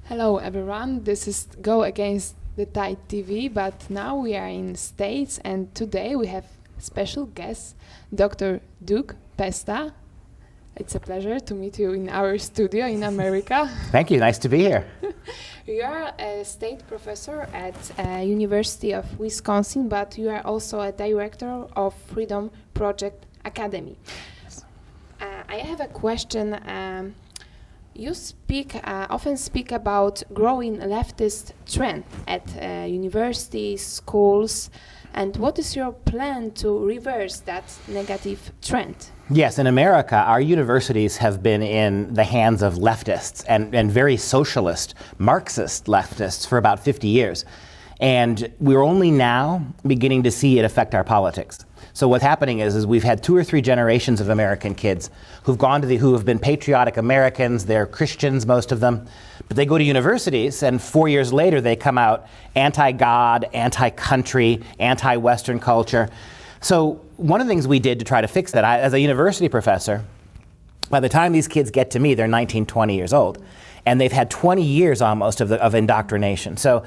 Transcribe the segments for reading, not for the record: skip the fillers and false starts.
Hello everyone, this is Go Against the Tide TV, but now we are in States and today we have special guest, Dr. Dukiem Pestą. It's a pleasure to meet you in our studio in America. Thank you, nice to be here. You are a state professor at University of Wisconsin, but you are also a director of Freedom Project Academy. I have a question. You often speak about growing leftist trend at universities, schools, and what is your plan to reverse that negative trend? Yes, in America, our universities have been in the hands of leftists and very socialist, Marxist leftists for about 50 years. And we're only now beginning to see it affect our politics. So what's happening is we've had 2 or 3 generations of American kids who have been patriotic Americans, they're Christians, most of them, but they go to universities and 4 years later they come out anti-God, anti-country, anti-Western culture. So one of the things we did to try to fix that, as a university professor, by the time these kids get to me, they're 19, 20 years old, and they've had 20 years almost of indoctrination. So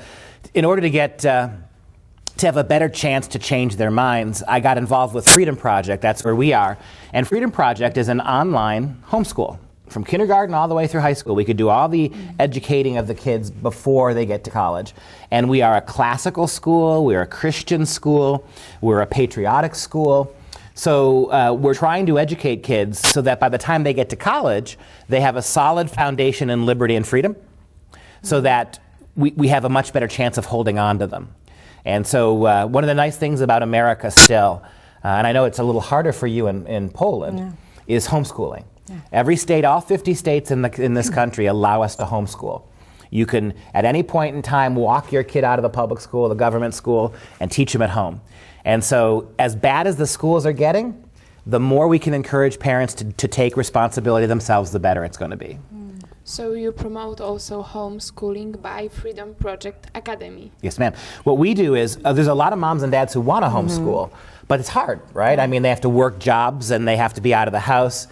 in order to get to have a better chance to change their minds, I got involved with Freedom Project. That's where we are. And Freedom Project is an online homeschool. From kindergarten all the way through high school. We could do all the educating of the kids before they get to college. And we are a classical school, we're a Christian school, we're a patriotic school. So we're trying to educate kids so that by the time they get to college, they have a solid foundation in liberty and freedom, so that we have a much better chance of holding on to them. And so one of the nice things about America still, and I know it's a little harder for you in Poland, is homeschooling. Yeah. Every state, all 50 states in this country allow us to homeschool. You can, at any point in time, walk your kid out of the public school, the government school, and teach them at home. And so as bad as the schools are getting, the more we can encourage parents to take responsibility themselves, the better it's going to be. So you promote also homeschooling by Freedom Project Academy. Yes, ma'am. What we do is, there's a lot of moms and dads who want to homeschool, but it's hard, right? I mean, they have to work jobs and they have to be out of the house.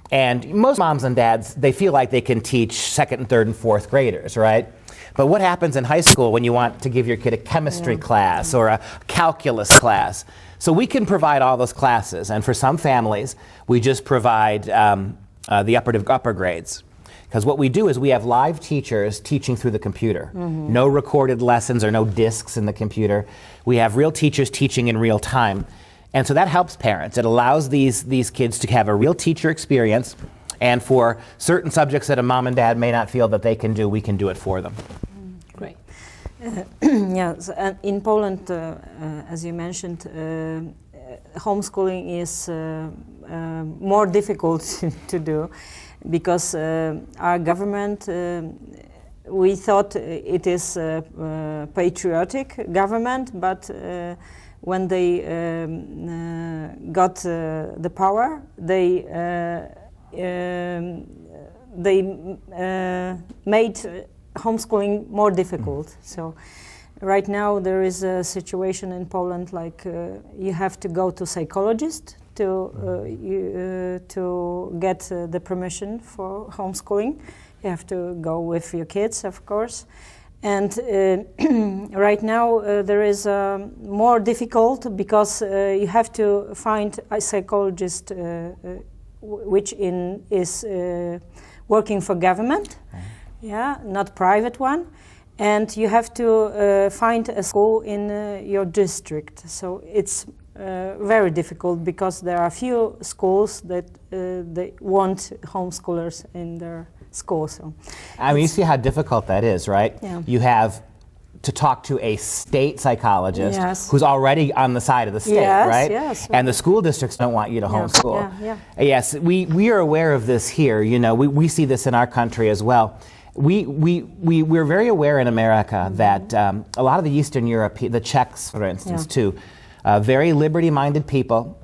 And most moms and dads, they feel like they can teach 2nd and 3rd and 4th graders, right? But what happens in high school when you want to give your kid a chemistry class or a calculus class? So we can provide all those classes, and for some families, we just provide the upper grades. Because what we do is we have live teachers teaching through the computer. No recorded lessons or no discs in the computer. We have real teachers teaching in real time. And so that helps parents. It allows these kids to have a real teacher experience. And for certain subjects that a mom and dad may not feel that they can do, we can do it for them. Great. Yes, and in Poland, as you mentioned, homeschooling is more difficult to do. Because our government, we thought it is a patriotic government, but when they got the power, they made homeschooling more difficult. So right now there is a situation in Poland like you have to go to psychologist to get the permission for homeschooling. You have to go with your kids, of course. And right now there is more difficult because you have to find a psychologist which is working for government, not private one. And you have to find a school in your district. So it's very difficult because there are few schools that they want homeschoolers in their school. So I mean, you see how difficult that is, right? Yeah. You have to talk to a state psychologist who's already on the side of the state, right? Yes. And the school districts don't want you to homeschool. Yes, we are aware of this here. You know, we see this in our country as well. We're very aware in America that a lot of the Eastern Europe, the Czechs, for instance, too, very liberty-minded people,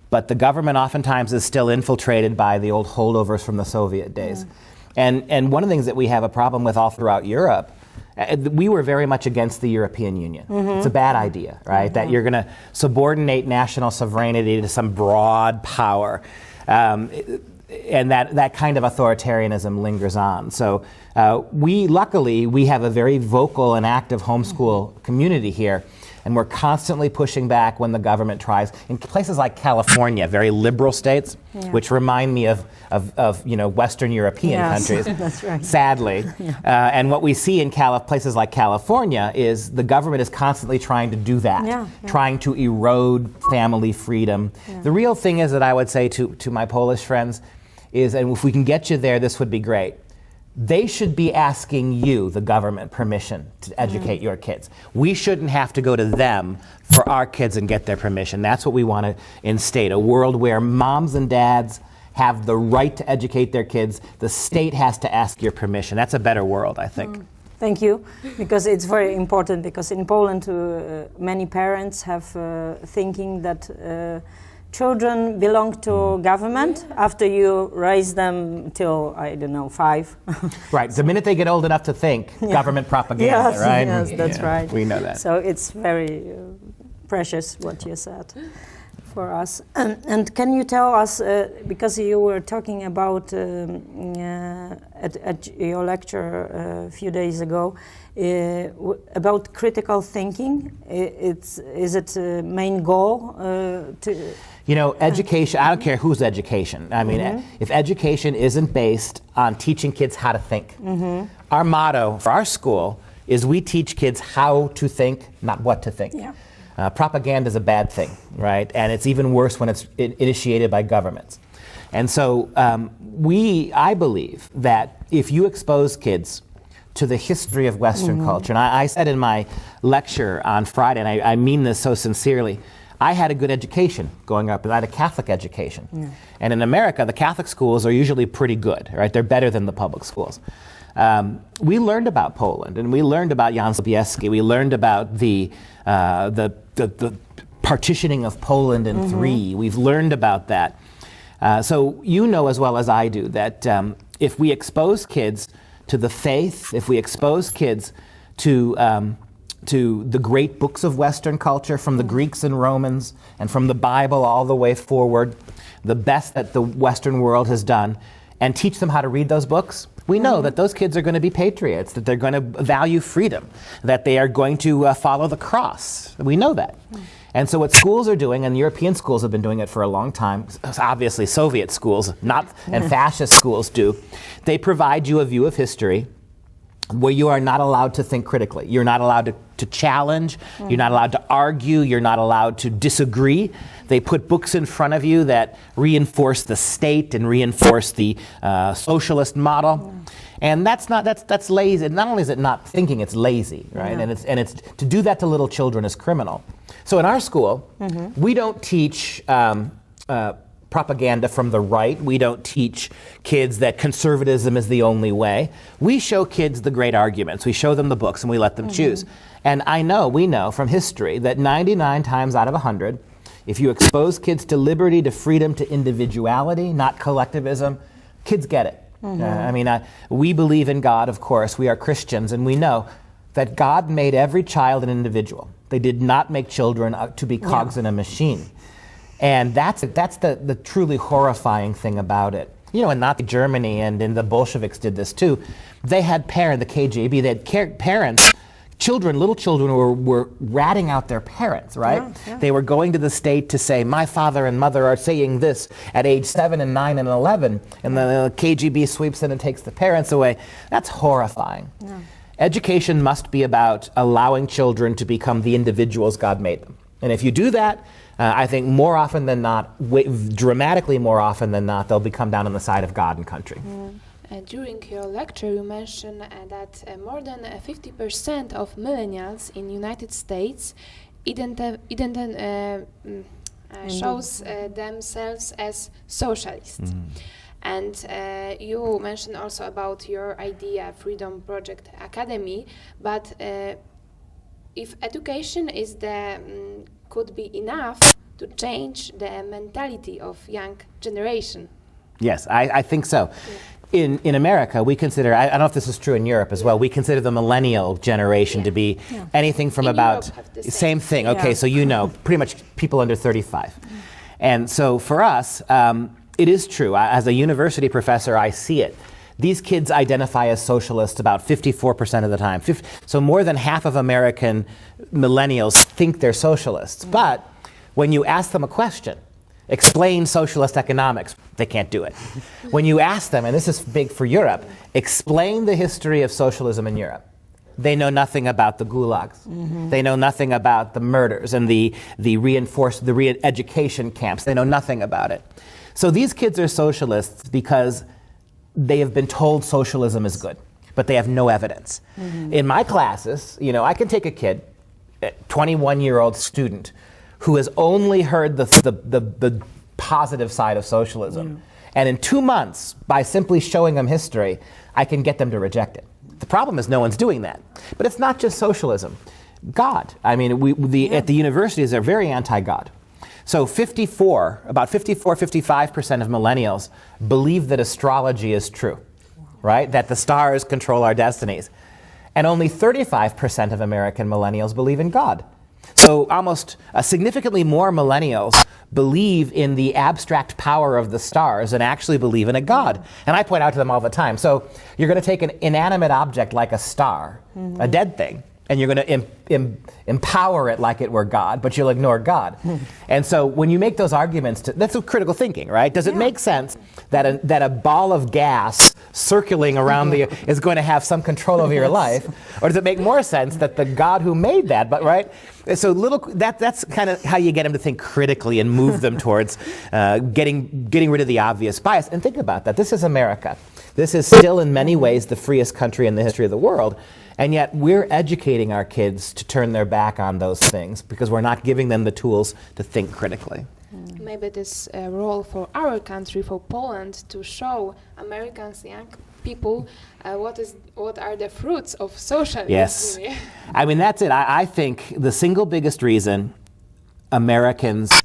but the government oftentimes is still infiltrated by the old holdovers from the Soviet days. And one of the things that we have a problem with all throughout Europe, we were very much against the European Union. It's a bad idea, right? That you're going to subordinate national sovereignty to some broad power. and that kind of authoritarianism lingers on. So luckily, we have a very vocal and active homeschool community here, and we're constantly pushing back when the government tries. In places like California, very liberal states, which remind me of Western European countries, that's right. sadly. And what we see in places like California is the government is constantly trying to do that, trying to erode family freedom. The real thing is that I would say to my Polish friends is, and if we can get you there, this would be great. They should be asking you, the government, permission to educate your kids. We shouldn't have to go to them for our kids and get their permission. That's what we want to instate, a world where moms and dads have the right to educate their kids. The state has to ask your permission. That's a better world, I think. Thank you, because it's very important, because in Poland many parents have thinking that children belong to government after you raise them till, I don't know, 5. Right, the minute they get old enough to think, government propaganda, right? Yes, that's right. We know that. So it's very precious what you said for us. And can you tell us, because you were talking about at your lecture a few days ago, about critical thinking, is it a main goal to... Education, I don't care whose education. I mean, if education isn't based on teaching kids how to think. Our motto for our school is we teach kids how to think, not what to think. Propaganda is a bad thing, right? And it's even worse when it's initiated by governments. And so I believe that if you expose kids to the history of Western culture, and I said in my lecture on Friday, and I mean this so sincerely, I had a good education growing up, and I had a Catholic education. And in America, the Catholic schools are usually pretty good, right? They're better than the public schools. We learned about Poland, and we learned about Jan Sobieski. We learned about the partitioning of Poland in 3. We've learned about that. So you know as well as I do that if we expose kids to the faith, if we expose kids to the great books of Western culture, from the Greeks and Romans, and from the Bible all the way forward, the best that the Western world has done, and teach them how to read those books, we know that those kids are going to be patriots, that they're going to value freedom, that they are going to follow the cross. We know that. And so what schools are doing, and European schools have been doing it for a long time, obviously Soviet schools, and fascist schools do, they provide you a view of history where you are not allowed to think critically. You're not allowed to challenge, you're not allowed to argue, you're not allowed to disagree. They put books in front of you that reinforce the state and reinforce the socialist model. And that's lazy. Not only is it not thinking, it's lazy, right? And it's to do that to little children is criminal. So in our school, we don't teach propaganda from the right. We don't teach kids that conservatism is the only way. We show kids the great arguments. We show them the books and we let them choose. And we know from history that 99 times out of 100, if you expose kids to liberty, to freedom, to individuality, not collectivism, kids get it. We believe in God, of course. We are Christians, and we know that God made every child an individual. They did not make children to be cogs in a machine. And that's the truly horrifying thing about it. In Nazi Germany, and in the Bolsheviks did this too, they had parents, the KGB, they had parents, little children were ratting out their parents, right? They were going to the state to say, my father and mother are saying this at age 7 and 9 and 11, and the KGB sweeps in and takes the parents away. That's horrifying. Education must be about allowing children to become the individuals God made them. And if you do that, I think more often than not, dramatically more often than not, they'll become down on the side of God and country. During your lecture, you mentioned that more than 50% of millennials in United States shows themselves as socialists. And you mentioned also about your idea, Freedom Project Academy, but if education is could be enough to change the mentality of young generation. Yes, I think so. In America, we consider, I don't know if this is true in Europe as well, we consider the millennial generation to be anything from about, same thing, okay, so pretty much people under 35. And so for us, it is true. As a university professor, I see it. These kids identify as socialists about 54% of the time. So more than half of American millennials think they're socialists. But when you ask them a question, explain socialist economics, they can't do it. When you ask them, and this is big for Europe, explain the history of socialism in Europe, they know nothing about the gulags. They know nothing about the murders and the re-education camps. They know nothing about it. So these kids are socialists because they have been told socialism is good, but they have no evidence. In my classes, I can take a kid, a 21-year-old student, who has only heard the positive side of socialism. And in 2 months, by simply showing them history, I can get them to reject it. The problem is no one's doing that. But it's not just socialism. God. I mean, at the universities, they're very anti-God. So about 55% of millennials believe that astrology is true, right? That the stars control our destinies. And only 35% of American millennials believe in God. So almost significantly more millennials believe in the abstract power of the stars and actually believe in a God. And I point out to them all the time, so you're going to take an inanimate object like a star, a dead thing, and you're going to empower it like it were God, but you'll ignore God. And so when you make those arguments, that's critical thinking, right? Does it make sense that a ball of gas circling around is going to have some control over your life? Or does it make more sense that the God who made that, right? So that's kind of how you get them to think critically and move them towards getting rid of the obvious bias. And think about that. This is America. This is still in many ways the freest country in the history of the world. And yet we're educating our kids to turn their back on those things because we're not giving them the tools to think critically. Maybe this role for our country, for Poland, to show Americans, young people, what are the fruits of socialism. Yes. I mean, that's it. I think the single biggest reason Americans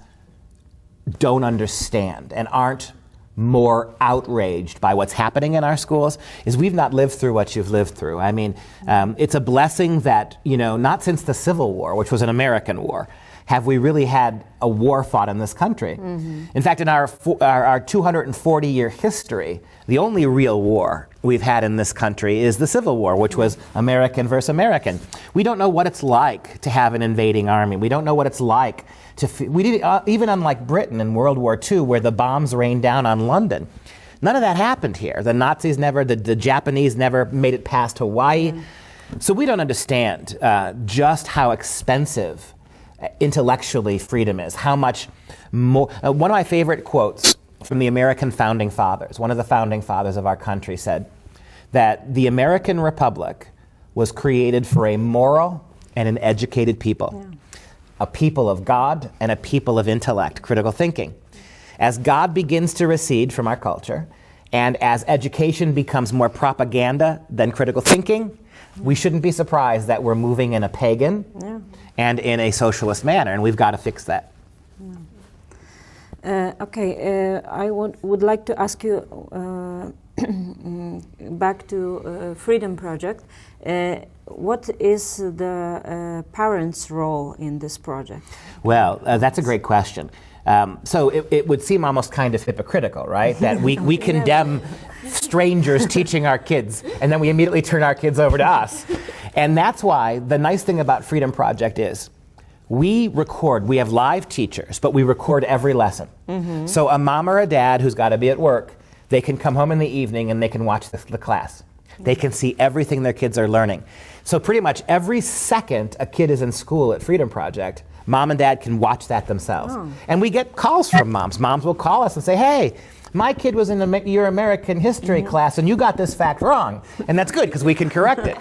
don't understand and aren't more outraged by what's happening in our schools is we've not lived through what you've lived through. I mean, it's a blessing that, not since the Civil War, which was an American war, have we really had a war fought in this country. In fact, in our 240-year history, the only real war we've had in this country is the Civil War, which was American versus American. We don't know what it's like to have an invading army. We don't know what it's like even unlike Britain in World War II, where the bombs rained down on London. None of that happened here. The Nazis the Japanese never made it past Hawaii. So we don't understand just how expensive intellectually freedom is, how much more. One of my favorite quotes from the American founding fathers, one of the founding fathers of our country said that the American Republic was created for a moral and an educated people. A people of God and a people of intellect, critical thinking. As God begins to recede from our culture, and as education becomes more propaganda than critical thinking, we shouldn't be surprised that we're moving in a pagan and in a socialist manner, and we've got to fix that. I would like to ask you back to Freedom Project. What is the parents' role in this project? Well, that's a great question. So it would seem almost kind of hypocritical, right? That we condemn strangers teaching our kids, and then we immediately turn our kids over to us. And that's why the nice thing about Freedom Project is we have live teachers, but we record every lesson. So a mom or a dad who's got to be at work, they can come home in the evening and they can watch the class. They can see everything their kids are learning. So pretty much every second a kid is in school at Freedom Project, mom and dad can watch that themselves. And we get calls from moms. Moms will call us and say, hey, my kid was in your American history class and you got this fact wrong. And that's good because we can correct it.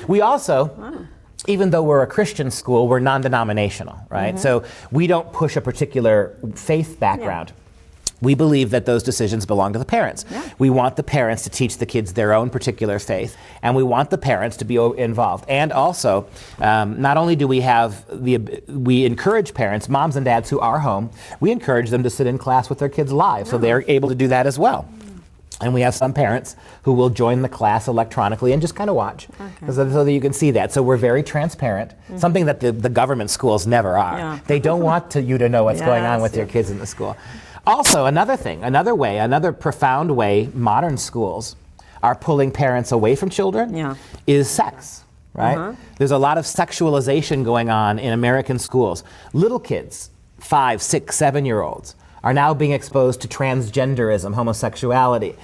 We also, even though we're a Christian school, we're non-denominational, right? So we don't push a particular faith background. We believe that those decisions belong to the parents. We want the parents to teach the kids their own particular faith, and we want the parents to be involved. And also, not only do we encourage parents, moms and dads who are home, we encourage them to sit in class with their kids live, so they're able to do that as well. And we have some parents who will join the class electronically and just kind of watch, so that you can see that. So we're very transparent, something that the government schools never are. They don't want you to know what's going on with your kids in the school. Also, another profound way modern schools are pulling parents away from children is sex, right? There's a lot of sexualization going on in American schools. Little kids, 5, 6, 7-year-olds, are now being exposed to transgenderism, homosexuality.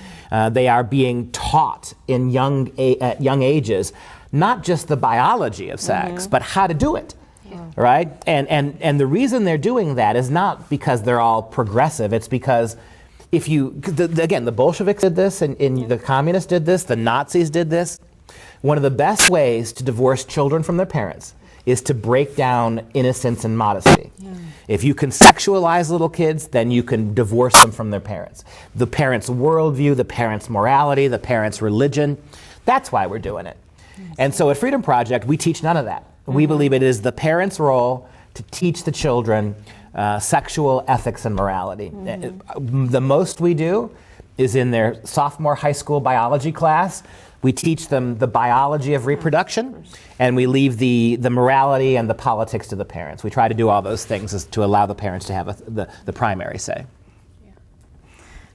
They are being taught in at young ages, not just the biology of sex, but how to do it. Right? And the reason they're doing that is not because they're all progressive. It's because again, the Bolsheviks did this, and the communists did this, the Nazis did this. One of the best ways to divorce children from their parents is to break down innocence and modesty. If you can sexualize little kids, then you can divorce them from their parents. The parents' worldview, the parents' morality, the parents' religion. That's why we're doing it. And so at Freedom Project, we teach none of that. We believe it is the parents' role to teach the children sexual ethics and morality. The most we do is in their sophomore high school biology class. We teach them the biology of reproduction, and we leave the morality and the politics to the parents. We try to do all those things to allow the parents to have the primary say.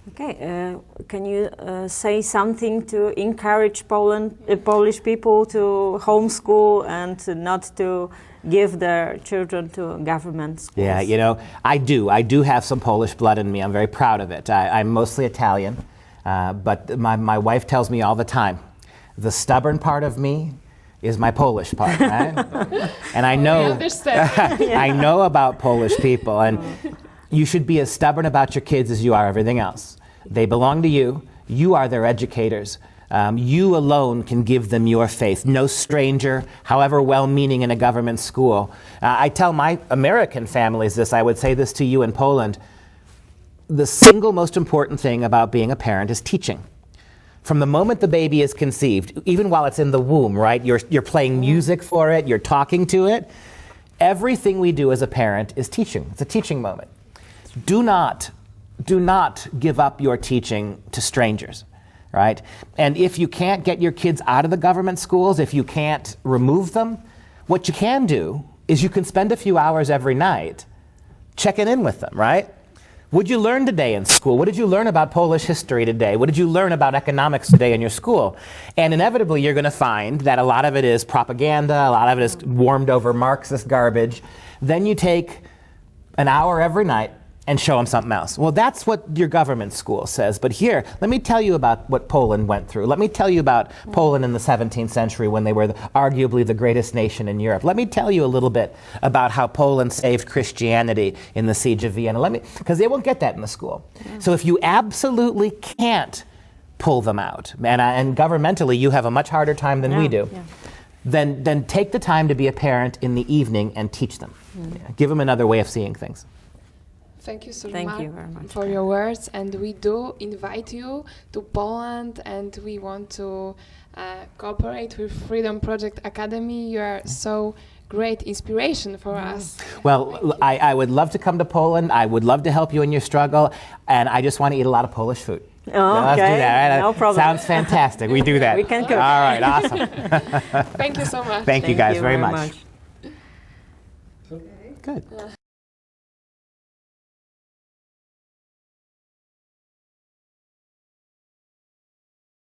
Okay, can you say something to encourage Polish people to homeschool and not to give their children to government schools? Yeah, I do have some Polish blood in me. I'm very proud of it. I'm mostly Italian, but my wife tells me all the time, the stubborn part of me is my Polish part, right? And I know, I know about Polish people, and you should be as stubborn about your kids as you are everything else. They belong to you. You are their educators. You alone can give them your faith. No stranger, however well-meaning in a government school. I tell my American families this, I would say this to you in Poland. The single most important thing about being a parent is teaching. From the moment the baby is conceived, even while it's in the womb, right? You're playing music for it, you're talking to it. Everything we do as a parent is teaching. It's a teaching moment. Do not give up your teaching to strangers, right? And if you can't get your kids out of the government schools, if you can't remove them, what you can do is you can spend a few hours every night checking in with them, right? What did you learn today in school? What did you learn about Polish history today? What did you learn about economics today in your school? And inevitably, you're going to find that a lot of it is propaganda, a lot of it is warmed over Marxist garbage. Then you take an hour every night and show them something else. Well, that's what your government school says. But here, let me tell you about what Poland went through. Let me tell you about Poland in the 17th century when they were arguably the greatest nation in Europe. Let me tell you a little bit about how Poland saved Christianity in the Siege of Vienna. Because they won't get that in the school. So if you absolutely can't pull them out, and governmentally you have a much harder time than we do, then take the time to be a parent in the evening and teach them. Give them another way of seeing things. Thank you so Thank much you very much for your words, and we do invite you to Poland, and we want to cooperate with Freedom Project Academy. You are so great inspiration for us. Well, I would love to come to Poland. I would love to help you in your struggle, and I just want to eat a lot of Polish food. Oh, let's do that. Right? No problem. Sounds fantastic. We do that. We can cook. All right, awesome. Thank you so much. Thank you guys very much. much. Good.